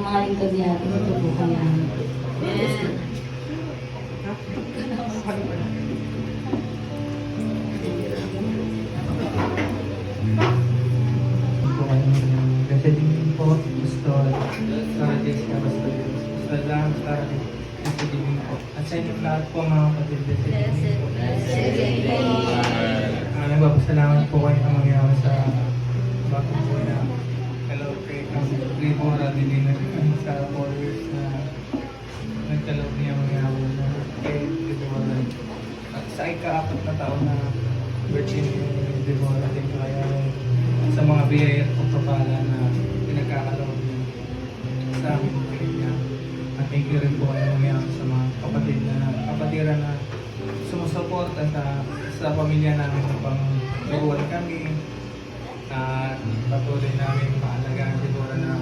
maaaring kabiyati, matutukan namin. Kasi din po, gusto, para Jessica, basta lang, para gusto din po. At sa inyo lahat po mga kapatid, nagpapasalamat po kayo ng mangyayari sa bagong buhay na kalaw kay ang Libora din sa 4 years na nagkalaw niya mangyayari na kay Libora. At sa ika-apat na taon na Virgin Libora din kaya sa mga biyaya at pagpapala na pinagkakalaw niya sa aming pamilya. At thank you rin po kayo mangyayari sa mga kapatiran na sumusuporta sa pamilya namin upang turuan kami at patuloy namin maalagaan siguro na